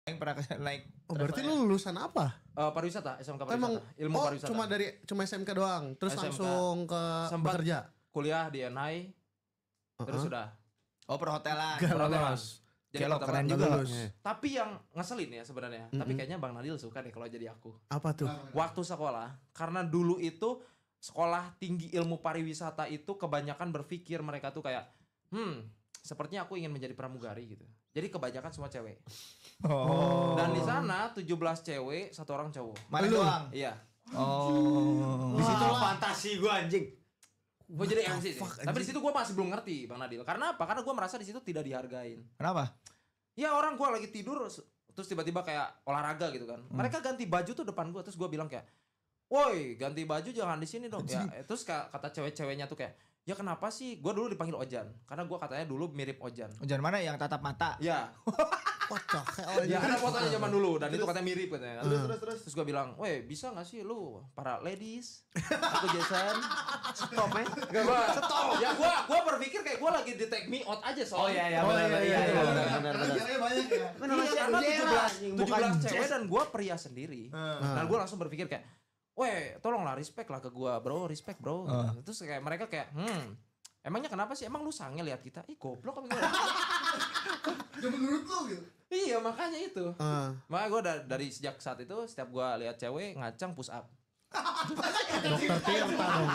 Yang pernah naik. Oh, berarti lu lulusan apa? Pariwisata, SMK pariwisata. Emang Ilmu pariwisata. cuma SMK doang, terus SMK. langsung ke Sempat bekerja. kuliah di NI. Terus sudah. Oh, perhotelan. Perhotelan. Jadi Gelo, keren juga. Tapi yang ngeselin ya sebenarnya. Tapi kayaknya Bang Nadil suka deh kalau jadi aku. Apa tuh? Waktu sekolah, karena dulu itu sekolah tinggi ilmu pariwisata itu kebanyakan berpikir mereka tuh kayak, sepertinya aku ingin menjadi pramugari gitu. Jadi kebanyakan semua cewek. Oh. Dan di sana 17 cewek, 1 orang cowok. Mana doang? Iya. Oh. Di situ fantasi gua anjing. Gue jadi MC sih. Tapi di situ gue masih belum ngerti Bang Nadil. Karena apa? Karena gue merasa di situ tidak dihargain. Kenapa? Ya orang gue lagi tidur terus tiba-tiba kayak olahraga gitu kan. Mereka ganti baju tuh depan gue, terus gue bilang kayak, "Woi, ganti baju jangan di sini dong." Ya, terus kata cewek-ceweknya tuh kayak, "Ya kenapa sih?" Gue dulu dipanggil Ojan karena gue katanya dulu mirip Ojan. Ojan mana yang tatap mata? Ya. What the hell? Ya ada fotonya zaman dulu dan itu katanya mirip katanya. Terus gue bilang, "Weh, bisa gak sih lu para ladies? Aku Jason." Stop ya. Stop. Ya gue berpikir kayak gue lagi di take me out aja soalnya. Oh iya benar. banyak ya. Karena 17 cewek dan gue pria sendiri. Dan gue langsung berpikir kayak, "Weh, tolonglah respect lah ke gue, bro, respect bro." Terus kayak mereka kayak, emangnya kenapa sih? Emang lu sange lihat kita? Ih goblok apa gimana? Ya menurut lu gitu. Iya makanya itu. Makanya gue dari sejak saat itu setiap gue lihat cewek ngacang push up. Dokter Tirta dong.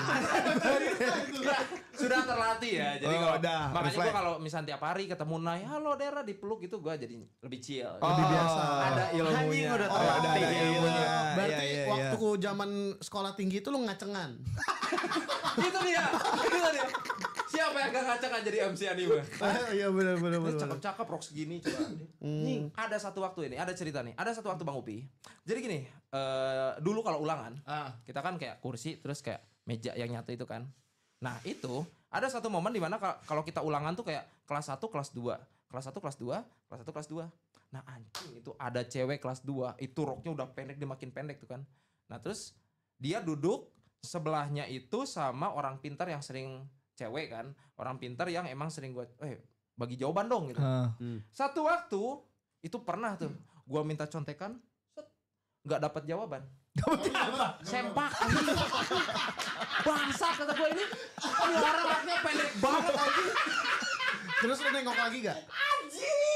Sudah terlatih ya. Jadi Oh, kalau udah, makanya gue refleks. kalau misalnya tiap hari ketemu Nay, halo Dera, dipeluk gitu gue jadi lebih chill. Lebih biasa. Ada ilmunya. Anjing udah Oh, ada ilmunya. Berarti Iya, iya, waktu iya. zaman sekolah tinggi itu lu ngacengan. Itu dia. Siapa yang gak ngacak jadi MC anime? Iya benar. Cakep-cakep rok segini coba. Nih, ada satu waktu ini, ada cerita nih. Ada satu waktu Bang Upi. Jadi gini, dulu kalau ulangan, kita kan kayak kursi terus kayak meja yang nyatu itu kan. Nah, itu ada satu momen di mana kalau kita ulangan tuh kayak kelas 1, kelas 2. Kelas 1, kelas 2, kelas 1, kelas 2. Nah, anjing itu ada cewek kelas 2, itu roknya udah pendek, dia makin pendek tuh kan. Nah, terus dia duduk sebelahnya itu sama orang pintar yang sering cewek kan, orang pintar yang emang sering gue, bagi jawaban dong gitu. Satu waktu itu pernah tuh, gue minta contekan, nggak dapat jawaban. Sempak, bangsat kata gue ini orang roknya pendek banget anjing. Terus lu nengok lagi gak?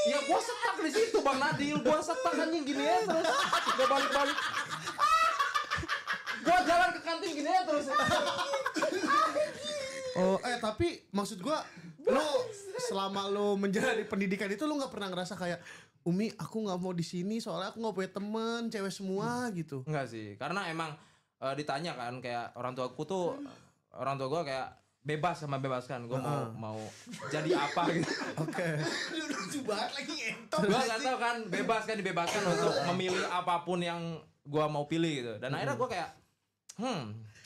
Ya gue setak di situ Bang Nadil, gue setak anjing gini ya terus, gue balik. Gue jalan ke kantin gini ya terus. Oh, tapi maksud gua lu selama lu menjalani pendidikan itu lu nggak pernah ngerasa kayak Umi, aku nggak mau di sini soalnya aku nggak punya temen cewek semua gitu. Enggak sih, karena emang ditanya kan kayak orang tua gue kayak bebas sama bebaskan gue mau jadi apa gitu. Oke. Lucu banget lagi entot. Gue nggak tahu kan dibebaskan untuk memilih apapun yang gue mau pilih gitu. Dan akhirnya gue kayak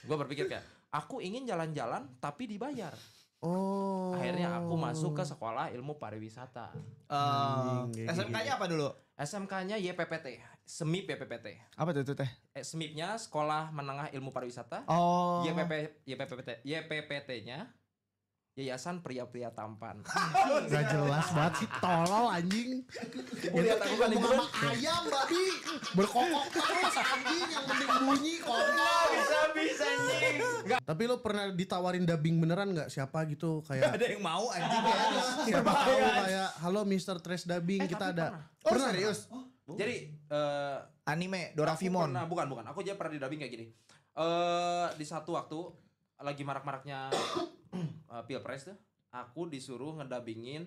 gue berpikir kayak aku ingin jalan-jalan tapi dibayar. Oh. Akhirnya aku masuk ke sekolah ilmu pariwisata. SMK-nya apa dulu? SMK-nya YPPT, SMIP YPPT. Apa tuh teh? SMIP-nya Sekolah Menengah Ilmu Pariwisata. Oh. YPPT-nya Yayasan Pria-Pria Tampan. Gak jelas banget sih, tolol anjing. Ibu lihat aku kan ibu ngomong sama ayam babi berkokok terus anjing yang penting bunyi konyol. Bisa anjing. Tapi lo pernah ditawarin dubbing beneran nggak siapa gitu kayak Ada yang mau anjing ya. siapa tahu kayak halo Mr. Trash dubbing kita tapi ada. Oh serius? Jadi Anime Doraemon. Nah, bukan. Aku aja pernah di dubbing kayak gini. Di satu waktu lagi marak-maraknya Pilpres tuh, aku disuruh ngedubbingin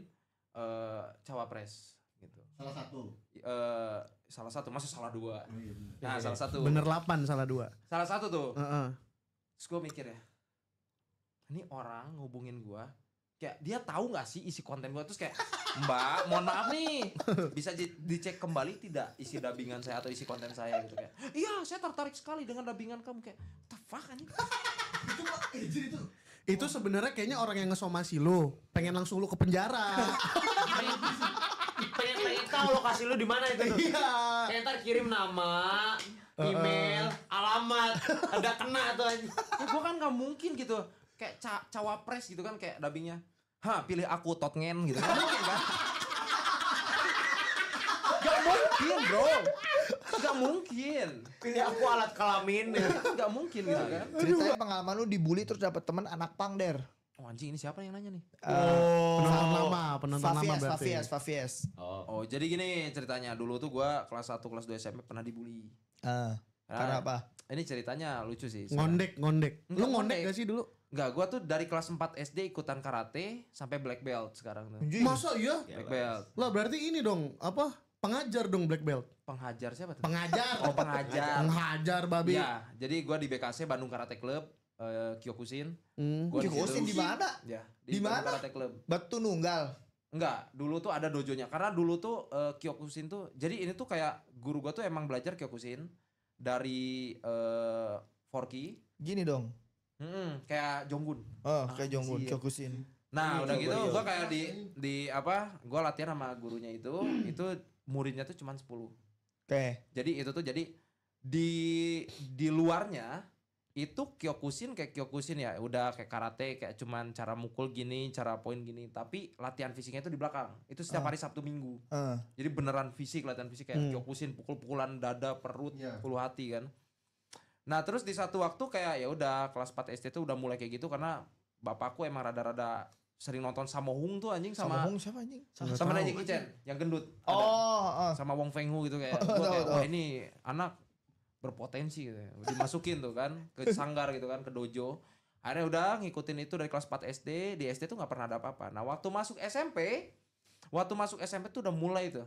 cawapres gitu. Salah satu, masa salah dua. Nah, salah satu. Bener 8 salah 2. Salah satu tuh. Heeh. Terus gue mikir ya, ini orang ngubungin gue, kayak dia tahu nggak sih isi konten gue? Terus kayak, Mbak, mohon maaf nih, bisa dicek kembali tidak isi dubbingan saya atau isi konten saya gitu kayak. Iya, saya tertarik sekali dengan dubbingan kamu kayak, what the fuck anjing? Itu sebenarnya kayaknya orang yang ngesomasi lu, pengen langsung lu ke penjara. Pengen tahu lokasi lu di mana itu tuh. Iya. Kayak ntar kirim nama, email, alamat, ada kena tuh anjing. Ya gue kan nggak mungkin gitu, kayak cawapres gitu kan kayak dubbingnya. Pilih aku Totngen gitu. Gak mungkin kan? Gak mungkin. mungkin bro. Gak mungkin. Pilih aku alat kelamin. Gak mungkin gitu kan. Ceritanya pengalaman lu dibully terus dapet temen anak pang der. Oh anjing ini siapa yang nanya nih? Penonton lama berarti. Favies. Oh jadi gini ceritanya. Dulu tuh gue kelas 1 kelas 2 SMP pernah dibully. Karena apa? Ini ceritanya lucu sih. Ngondek. Enggak, Lu ngondek ngondek. gak sih dulu? Enggak, gue tuh dari kelas 4 SD ikutan karate sampai black belt sekarang tuh. Anjing. Masa iya? Black belt. Lah berarti ini dong, apa? Pengajar dong black belt. Penghajar siapa tuh? Pengajar. Oh penghajar. Penghajar babi. Iya, jadi gue di BKC Bandung Karate Club, Kyokushin. Gua Kyokushin di mana? Ya, Di Bandung mana? Karate Club. Batu nunggal. Enggak, dulu tuh ada dojonya. Karena dulu tuh Kyokushin tuh, jadi ini tuh kayak guru gue tuh emang belajar Kyokushin dari Forky. Gini dong. Kayak Jonggun. Oh, kayak Jonggun, iya. Kyokushin. Nah udah gitu gue kayak di apa, gue latihan sama gurunya itu muridnya tuh cuma 10. Oke. Jadi itu tuh jadi di luarnya itu Kyokushin kayak Kyokushin ya udah kayak karate kayak cuman cara mukul gini, cara poin gini, tapi latihan fisiknya itu di belakang. Itu setiap hari Sabtu Minggu. Jadi beneran fisik, latihan fisik kayak Kyokushin, pukul-pukulan dada, perut, ulu hati kan. Nah, terus di satu waktu kayak ya udah kelas 4 SD tuh udah mulai kayak gitu karena bapakku emang rada-rada sering nonton Sammo Hung tuh anjing sama Hung siapa anjing? sama Jackie Chan yang gendut. Ada. Oh, Sama Wong Feng Hu gitu kayak Tahu, gua kayak tahu. wah ini anak berpotensi gitu ya. Dimasukin tuh kan ke sanggar gitu kan, ke dojo. Akhirnya udah ngikutin itu dari kelas 4 SD, di SD tuh nggak pernah ada apa-apa. Nah, waktu masuk SMP tuh udah mulai tuh.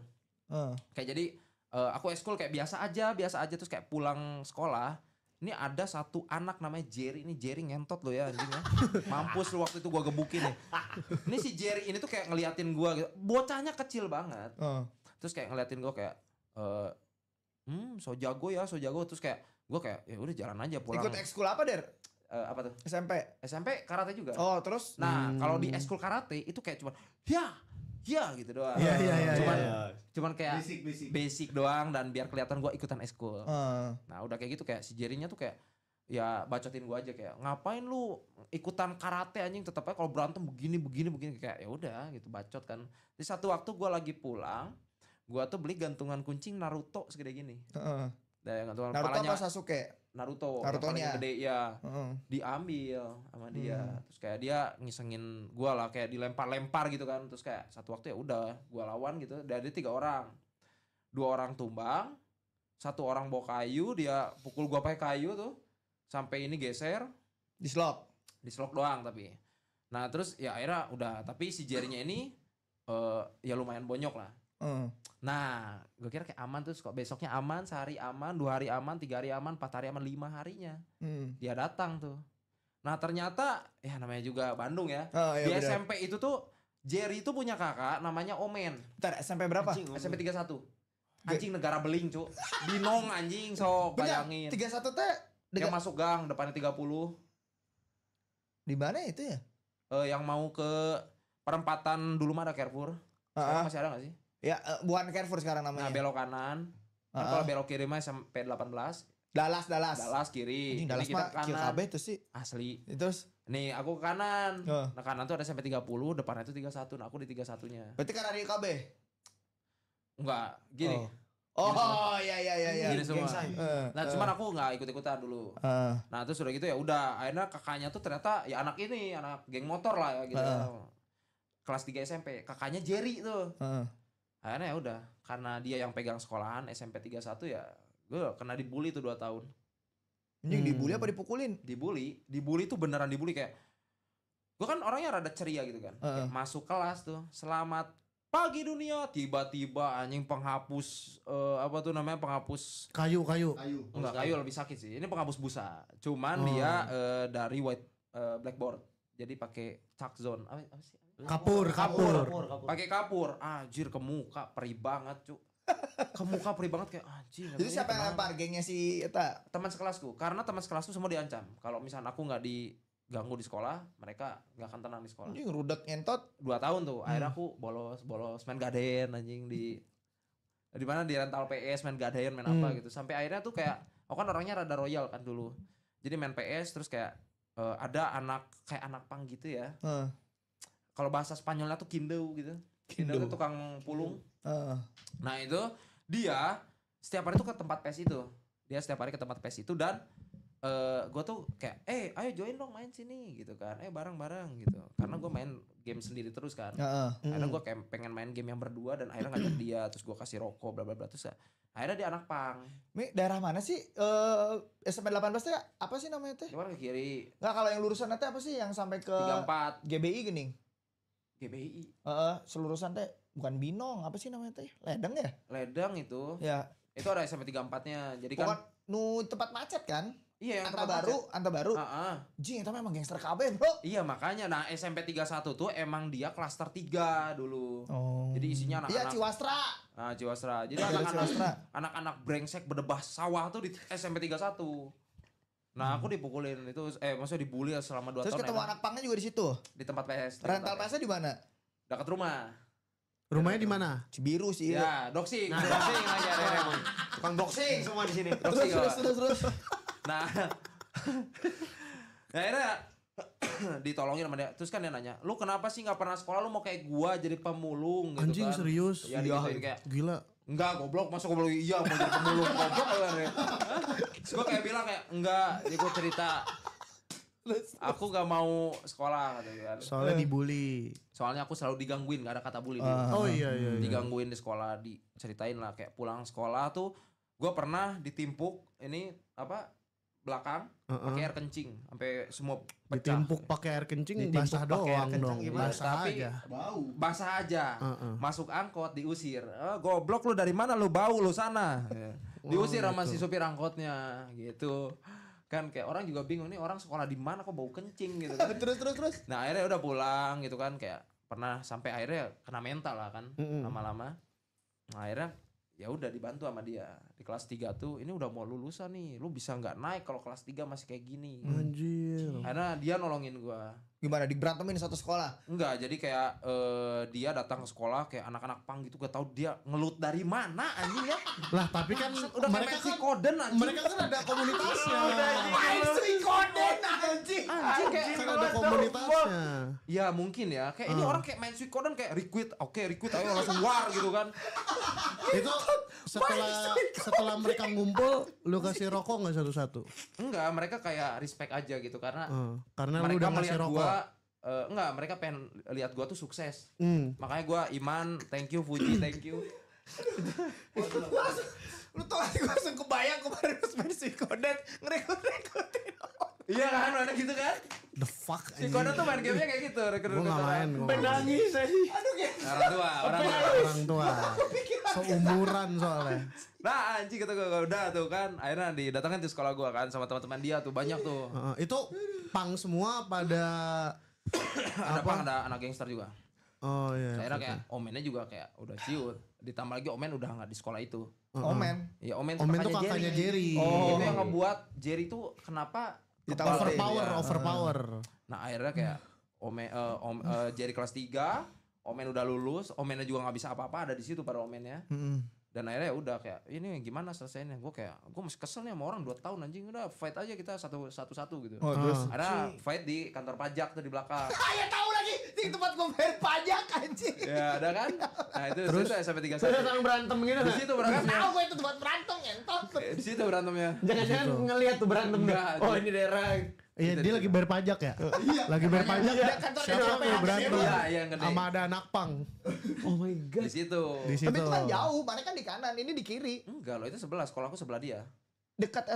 Kayak jadi aku eskul kayak biasa aja terus kayak pulang sekolah. Ini ada satu anak namanya Jerry, ini Jerry ngentot loh ya anjing ya. Mampus lu waktu itu gua gebukin nih. Ini si Jerry ini tuh kayak ngeliatin gua gitu. Bocahnya kecil banget. Terus kayak ngeliatin gua kayak so jago terus kayak gua kayak ya udah jalan aja pulang. ikut ekskul apa der? Apa tuh? SMP. Karate juga. Oh, terus? Nah, kalau di ekskul karate itu kayak cuma ya gitu doang. Iya. Cuman kayak basic doang dan biar kelihatan gua ikutan ekskul. Nah, udah kayak gitu kayak si Jerry-nya tuh kayak ya bacotin gua aja kayak ngapain lu ikutan karate anjing, tetep aja kalau berantem begini kayak ya udah gitu bacot kan. Di satu waktu gua lagi pulang, gua tuh beli gantungan kuncing Naruto segede gini. Dan gantungan Naruto kepalanya apa Sasuke? Narutonya yang paling gede ya. Diambil sama dia. Terus kayak dia ngisengin gua lah kayak dilempar-lempar gitu kan. Terus kayak satu waktu ya udah gua lawan gitu. Dari 3 orang. 2 orang tumbang, 1 orang bawa kayu, dia pukul gua pakai kayu tuh sampai ini geser, dislok doang tapi. Nah, terus ya akhirnya udah, tapi si Jerry-nya ini ya lumayan bonyok lah. Nah, gue kira kayak aman terus kok besoknya aman, sehari aman, 2 hari aman, 3 hari aman, 4 hari aman, 5 harinya. Dia datang tuh. Nah, ternyata ya namanya juga Bandung ya. Iya, Di bener. SMP itu tuh Jerry itu punya kakak namanya Omen. Bentar, SMP berapa? SMP 31. Anjing negara beling, Cuk. Binong anjing, sok bayangin. 31 teh Yang masuk gang depannya 30. di mana itu ya? Yang mau ke perempatan dulu mah ada Carrefour. Sekarang masih ada gak sih? Ya, bukan Carrefour sekarang namanya. Nah, belok kanan. Kan kalau belok kiri mah sampai 18. Dallas. Dallas kiri. Anjing, Dallas Jadi kita mah ke kill kanan. KB itu sih. Asli. Terus Nih aku ke kanan. Oh. Nah kanan tuh ada sampai 30, depannya tuh 31. Nah aku di 31-nya. berarti kan dari KB. Enggak, gini. Oh, iya. Gini semua. Nah cuman Eh. aku nggak ikut-ikutan dulu. Nah terus udah gitu ya udah akhirnya kakaknya tuh ternyata ya anak ini, anak geng motor lah ya gitu. Kelas 3 SMP, kakaknya Jerry tuh. Akhirnya ya udah, karena dia yang pegang sekolahan SMP 31 ya gue kena dibully tuh 2 tahun. Anjing dibully apa dipukulin? Dibully tuh beneran dibully kayak gue kan orangnya rada ceria gitu kan. Kayak masuk kelas tuh, selamat pagi dunia, tiba-tiba anjing penghapus apa tuh namanya, penghapus Kayu. enggak, kayu lebih sakit sih. Ini penghapus busa. Cuman dia dari white blackboard. Jadi pakai chalk zone. Apa sih? Kapur. Pakai kapur. Anjir ke muka perih banget, Cuk. Ke muka perih banget kayak anjir. Itu siapa yang lempar? Gengnya si Eta? Teman sekelasku. Karena teman sekelasku semua diancam. Kalau misalnya aku nggak diganggu di sekolah, mereka nggak akan tenang di sekolah. Anjing rudet ngentot. 2 tahun tuh. Akhirnya aku bolos main gaden anjing di mana di rental PS main gaden main apa gitu. Sampai akhirnya tuh kayak aku kan orangnya rada royal kan dulu. Jadi main PS terus kayak ada anak kayak anak pang gitu ya. Kalau bahasa Spanyolnya tuh kindo gitu. Kindo tuh tukang pulung. Nah itu dia setiap hari tuh ke tempat PES itu. Dia setiap hari ke tempat PES itu dan gue tuh kayak, ayo join dong main sini gitu kan, bareng-bareng gitu. Karena gue main game sendiri terus kan. Akhirnya gue kayak pengen main game yang berdua dan akhirnya ngajak dia, terus gue kasih rokok bla bla bla terus akhirnya dia anak pang. Mi, daerah mana sih? SMP 18 teh apa sih namanya teh? Gimana ke kiri? Enggak, kalau yang lurusan teh apa sih yang sampai ke 34 GBI gini? GBI. Selurusan teh bukan Binong, apa sih namanya teh? Ledeng ya? Ledang itu. Ya. Itu ada SMP 34-nya. Jadi kan Bukan nu tempat macet kan? iya yang Anta tempat baru, macet. Anta baru. Jing, itu memang gangster KB, Bro. Iya makanya, nah SMP 31 tuh emang dia klaster 3 dulu. Oh. Jadi isinya Iya, anak-anak. Ciwastra. Nah, Ciwastra. Jadi Ciwastra. anak-anak brengsek berdebah sawah tuh di SMP 31. Nah, aku dipukulin itu maksudnya dibully selama 2 Terus tahun. ketemu anak pangnya juga di situ. Di tempat PS. Rental PS-nya di mana? Dekat rumah. Rumahnya di mana? Cibiru sih. Ya, doxing. Nah, boxing aja ada emang. Tukang boxing semua di sini. Doxing. Terus. Nah, akhirnya ditolongin sama dia. Terus kan dia nanya, lu kenapa sih nggak pernah sekolah? Lu mau kayak gua jadi pemulung gitu. Anjing kan. serius? Ya digituin kayak, Gila. enggak goblok, masa goblok iya mau jadi pemulung goblok kan ya. Terus gua kayak bilang kayak enggak, jadi gua cerita aku gak mau sekolah gitu kan. Soalnya dibully. Soalnya aku selalu digangguin, gak ada kata bully. Oh iya. Digangguin di sekolah, diceritain lah kayak pulang sekolah tuh gua pernah ditimpuk ini belakang pakai air kencing sampai semua pecah. Ditimpuk pakai air kencing Ditimpuk basah pakai air doang kencing dong. gimana? Basah Tapi aja. basah aja. Masuk angkot diusir. Goblok lu dari mana lu bau lu sana. Diusir sama si supir angkotnya gitu. Kan kayak orang juga bingung nih orang sekolah di mana kok bau kencing gitu kan. Terus. Nah, akhirnya udah pulang gitu kan kayak pernah sampai akhirnya kena mental lah kan lama-lama. Nah, akhirnya ya udah dibantu sama dia. Di kelas 3 tuh ini udah mau lulusan nih. Lu bisa nggak naik kalau kelas 3 masih kayak gini. Anjir. Karena dia nolongin gua. Gimana diberantemin satu sekolah? Enggak, jadi kayak dia datang ke sekolah kayak anak-anak pang gitu, gak tahu dia ngelut dari mana anjing ya. Lah tapi kan Udah mereka kayak si kan Koden anjing. mereka kan ada komunitasnya. Koden anjing. Anjing kayak Kan ada komunitasnya. ya mungkin ya, kayak ini orang kayak main Suikoden kayak recruit, recruit ayo langsung war gitu kan. Itu setelah mereka ngumpul lu kasih rokok nggak satu-satu? Enggak, mereka kayak respect aja gitu karena Karena lu mereka udah ngasih melihat rokok. gua enggak, mereka pengen lihat gua tuh sukses. Makanya gua Iman, thank you, Fuji, thank you. Lu tau gak sih, gue langsung kebayang kemarin pas main Suikoden ngerekrut-rekrutin orang. Iya kan, mana gitu kan? The fuck Suikoden tuh main gamenya kayak gitu, Gue gak main. Nangis aja. Orang tua. Seumuran soalnya. Nah anjing kata gue udah tuh kan. Akhirnya didatangin di sekolah gue kan sama teman-teman dia tuh banyak tuh. Itu pang semua pada Ada anak gangster juga. Oh iya. Akhirnya kayak omennya juga kayak udah ciut. Ditambah lagi omen udah nggak di sekolah itu. Omen. Ya omen Omen tuh kakaknya Jerry. Itu yang ngebuat Jerry tuh kenapa Ditambah Overpower. Nah akhirnya kayak Jerry kelas 3, Omen udah lulus, Omennya juga nggak bisa apa-apa, ada di situ pada Omennya. Dan akhirnya udah kayak ini gimana selesainya? Gue masih kesel nih sama orang 2 tahun anjing, udah fight aja kita satu-satu gitu. Oh, terus Ada fight di kantor pajak tuh di belakang. ya tahu lagi di tempat gue bayar pajak anjing. Ya ada kan? Nah itu SMP 31. Sedang berantem gitu Di nggak? situ Gak berantemnya. tahu gue itu tempat berantem ngentot. Di situ berantemnya. Jangan-jangan ngelihat tuh berantem. Enggak, Oh ini daerah. Iya dia lagi bayar pajak ya? Lagi bayar pajak ya? kantor Siapa SPP yang berantem? Iya, yang gede. Sama ada anak pang. Oh my god. Di situ. Di situ. Tapi itu kan jauh, mana kan di kanan, ini di kiri. Enggak loh, itu sebelah, sekolahku sebelah dia. Dekat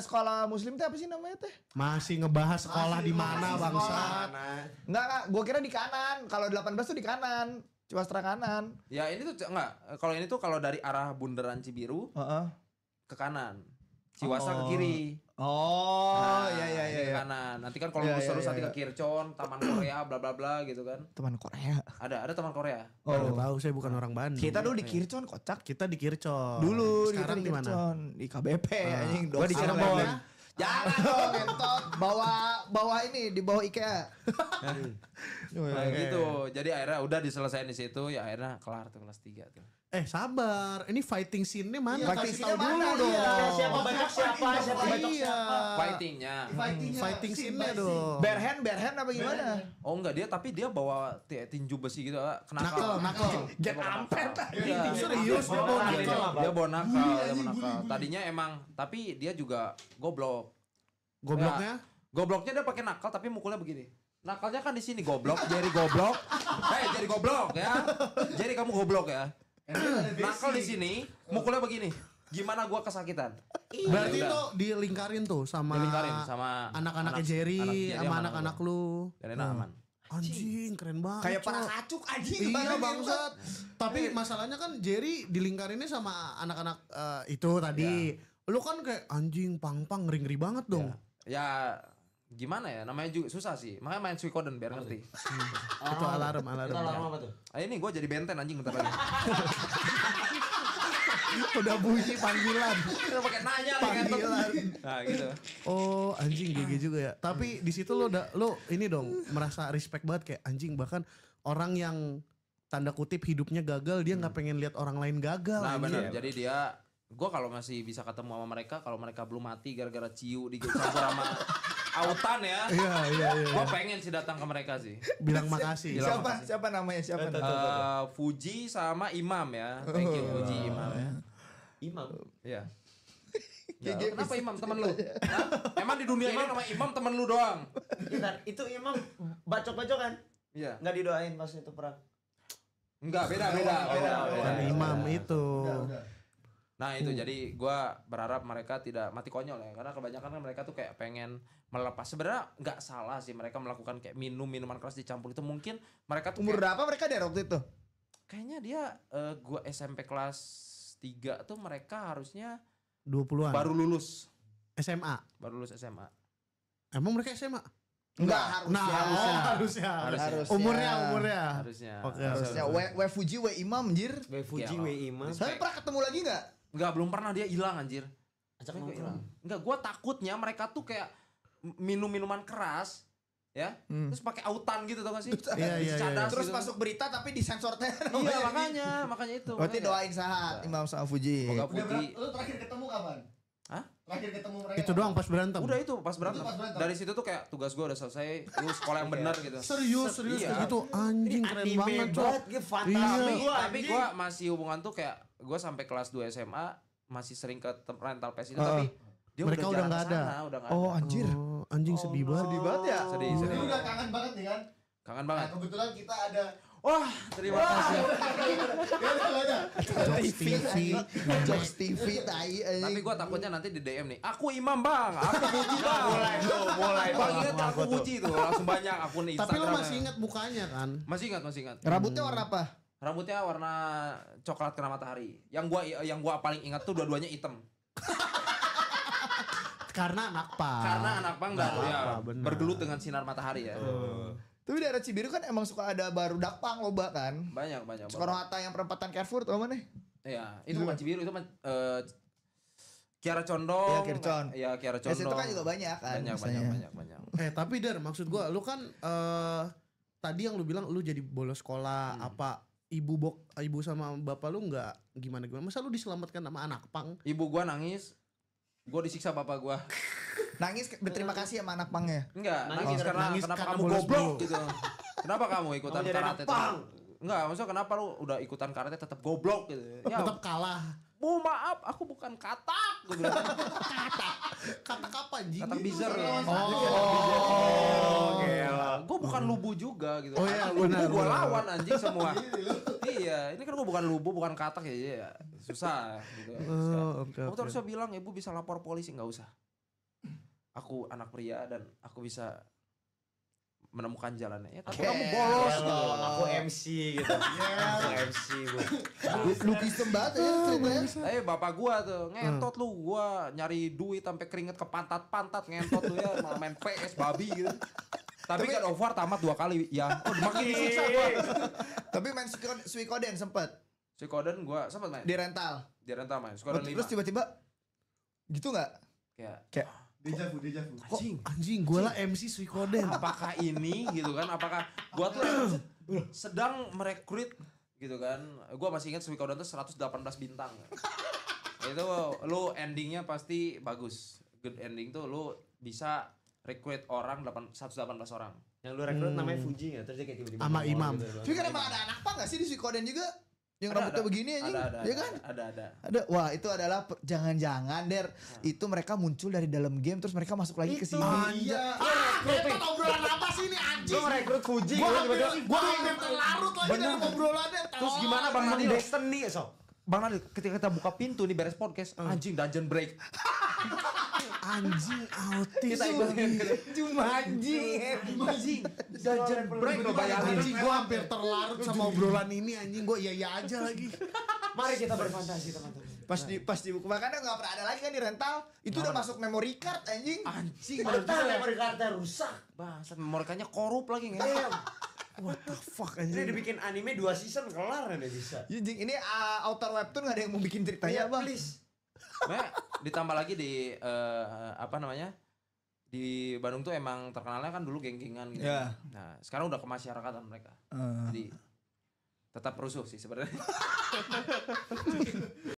sekolah muslim teh apa sih namanya teh? Masih ngebahas sekolah di mana bangsat? Enggak, gue kira di kanan. Kalau 18 tuh di kanan. Ciwastra kanan. Ya ini tuh enggak, kalau ini tuh kalau dari arah Bundaran Cibiru ke kanan. Ciwastra ke kiri. Oh, Nah, iya. ini ke kanan. Nanti kan kalau Iya, lurus terus iya, nanti iya. ke Kircon, Taman Korea, bla bla bla gitu kan. Teman Korea. Ada Taman Korea. Nggak tahu saya bukan orang Bandung. Kita dulu di Kircon kocak. Kita di Kircon. Dulu Sekarang kita di mana? Kircon, di KBP anjing. Gua di dosa Cirebon. banget. Jangan dong ngentot. Bawah ini di bawah IKEA. Nah gitu. Jadi akhirnya udah diselesain di situ ya akhirnya kelar tuh kelas 3 tuh. Sabar, ini fighting scene-nya mana? Iya, Kasih fighting tahu scene-nya dulu mana? dong. Iya. Siapa bacok siapa? Siapa bacok Iya. siapa? Fightingnya. Fighting scene-nya dong. Berhand apa gimana? Oh enggak, tapi dia bawa tinju besi gitu, Nakal. Get ampet. Iya. Serius dia bawa Dia nakal. Dia bawa nakal. Tadinya emang, tapi dia juga goblok. Gobloknya? Gobloknya dia pakai nakal tapi mukulnya begini. Nakalnya kan di sini goblok, Jerry goblok. Jerry goblok ya. Jerry kamu goblok ya. Nakal di sini, mukulnya begini. Gimana gua kesakitan? Berarti Ya itu udah. dilingkarin tuh sama Dilingkarin sama anak-anaknya Jerry, sama anak-anak lu. Dan enak aman. Anjing, keren banget. Kayak para Cok. kacuk anjing. Iya bangsat. Tapi masalahnya kan Jerry dilingkarinnya sama anak-anak itu tadi. Lu kan kayak anjing pang-pang ngeri-ngeri banget dong. Ya gimana ya, namanya juga susah sih. Makanya main Suikoden biar ngerti. Itu alarm. Itu alarm apa tuh? Ini gue jadi benten anjing bentar lagi. Udah bunyi panggilan. Udah pakai nanya nih kan. Panggilan. Nah gitu. Oh anjing GG juga ya. Tapi di situ lo ini dong merasa respect banget kayak anjing, bahkan orang yang tanda kutip hidupnya gagal dia nggak pengen lihat orang lain gagal. Nah anjing. benar. Jadi dia, gue kalau masih bisa ketemu sama mereka, kalau mereka belum mati gara-gara ciu dicampur sama autan ya. Iya. Gue pengen sih datang ke mereka sih. Bilang makasih. Siapa namanya? Siapa? Fuji sama Imam ya. Thank you Fuji, Imam ya. Imam. Iya. Ya, kenapa Imam temen lu? Hah? Emang di dunia ini nama Imam temen lu doang? Bentar, itu Imam bacok-bacok kan? Iya. Nggak didoain pas itu perang. Enggak, beda. Bukan imam itu. Nah itu jadi gue berharap mereka tidak mati konyol ya, karena kebanyakan kan mereka tuh kayak pengen melepas. Sebenarnya nggak salah sih mereka melakukan kayak minuman keras dicampur itu, mungkin mereka tuh Umur kayak, berapa mereka dari waktu itu? kayaknya dia gue SMP kelas 3 tuh mereka harusnya 20-an. baru lulus SMA. SMA. Emang mereka SMA? Enggak, Harusnya. Harusnya. Umurnya. Harusnya. Oke. Harusnya we Fuji we Imam anjir. Fuji, Iya, Imam. Tapi pernah ketemu lagi enggak? Enggak, belum pernah, dia hilang anjir. Ajak Dia nongkrong. hilang. Enggak, gue takutnya mereka tuh kayak minum minuman keras ya, terus pakai autan gitu tau gak sih? Iya. Cadas Terus gitu. masuk berita tapi disensor teh. Iya makanya itu. Berarti makanya. doain sahat Imam sama Fuji. Semoga Fuji. Lu terakhir ketemu kapan? Hah? Terakhir ketemu mereka. Itu doang pas berantem. Udah itu pas berantem. Itu pas berantem. Dari situ tuh kayak tugas gue udah selesai, lu sekolah yang benar gitu. Serius Iya. kayak gitu. Anjing keren banget, Cok. Tapi Iya. gue masih hubungan tuh kayak gue sampai kelas 2 SMA masih sering ke rental PS itu, tapi dia Mereka udah jarang nggak kesana, ada. udah nggak Oh ada. anjir. Oh, anjing sedih banget. Sedih banget ya. Sedih. Ini udah kangen banget nih kan? Kangen Nah, banget. kebetulan kita ada Wah, terima kasih. Jokes TV tai. Tapi gue takutnya nanti di DM nih, aku Imam bang, aku Puji bang. Mulai. Bang ingat aku Puji tuh, langsung banyak akun Tapi Instagram. lo masih ingat mukanya kan? Masih ingat. Rambutnya warna apa? Rambutnya warna coklat kena matahari. Yang gua paling ingat tuh dua-duanya hitam. Karena anak pang. Karena anak pang dan Nggak ya, apa-apa, benar. bergelut dengan sinar matahari ya. Tapi daerah Cibiru kan emang suka ada baru dakpang loba kan. Banyak. Soekarno Hatta yang perempatan Carrefour tuh mana? Iya, itu bukan Cibiru, itu Kiara Condong. Iya, Kircon. Iya, Kiara Ya situ Condong. kan juga banyak kan. Banyak. Tapi Dar, maksud gua lu kan tadi yang lu bilang lu jadi bolos sekolah apa ibu sama bapak lu nggak gimana masa lu diselamatkan sama anak pang? Ibu gua nangis, gua disiksa bapak gua. Nangis berterima kasih sama anak pangnya. Enggak, Nangis nangis kenapa karena kamu bolos goblok dulu. gitu. Kenapa kamu ikutan Kamu jadi anak karate? pang. Enggak, maksudnya kenapa lu udah ikutan karate tetap goblok gitu. Ya, Tetap kalah. Bu maaf, aku bukan katak. Gua bilang. Kata apa anjing? Katak bizer. Gue bukan lubu juga gitu. Oh iya, Lubu benar, gue benar. lawan anjing semua. Iya, ini kan gue bukan lubu, bukan katak ya, susah gitu. Kamu tuh harusnya bilang, ibu bisa lapor polisi, nggak usah. Aku anak pria dan aku bisa menemukan jalannya. Ya, tapi kamu bolos gitu. Aku MC gitu. Aku MC, Bu. Lukis banget ya ceritanya. Bapak gua tuh ngentot lu, gua nyari duit sampai keringet ke pantat ngentot lu ya, malah main PS babi gitu. Tapi kan over tamat 2 kali ya. Oh, makin disiksa gua. Tapi main Suikoden sempet Suikoden gua sempat main. di rental. Di rental main. Suikoden 5. Terus tiba-tiba gitu nggak? Kayak Deja vu. Anjing, gue lah MC Suikoden. apakah ini gitu kan? Apakah gua tuh sedang merekrut gitu kan. Gue masih ingat Suikoden tuh 118 bintang. Itu lu endingnya pasti bagus. Good ending tuh lu bisa recruit orang 118 orang. Yang lu rekrut namanya Fuji nggak? Terus dia kayak tiba-tiba Sama nongol Imam. gitu. Tapi kan emang ada anak nggak sih di Suikoden juga? Yang Ada, rambutnya ada. begini anjing. Ya kan? Ada. Ada. Wah, itu adalah jangan-jangan Der itu mereka muncul dari dalam game terus mereka masuk lagi ke sini. Iya. Itu obrolan apa sih ini anjing? Lu ngerekrut Fuji, Gua tiba-tiba hampir terlarut lagi Bener. dalam obrolannya. Terus gimana Bang Emang Nadil? Destiny sok. Bang Nadil, ketika kita buka pintu nih beres podcast, anjing dungeon break. Anjing autis. Kita ikutin. Cuma anjing. Dungeon break lo bayangin. Anjing gue hampir terlarut sama obrolan ini anjing gue iya aja lagi. Mari kita berfantasi teman-teman. Pas di buku makanya nggak pernah ada lagi kan di rental. Itu udah masuk memory card anjing. Anjing. Mantap memory cardnya rusak. Bangsat memorikannya korup lagi nggak? What the fuck Ini anjing. dibikin anime 2 season kelar nih bisa. Anjing ini author webtoon nggak ada yang mau bikin ceritanya bang. Please. Nah, ditambah lagi di apa namanya? Di Bandung tuh emang terkenalnya kan dulu geng-gengan gitu. Ya. Nah, sekarang udah kemasyarakatan mereka. Jadi tetap rusuh sih sebenarnya.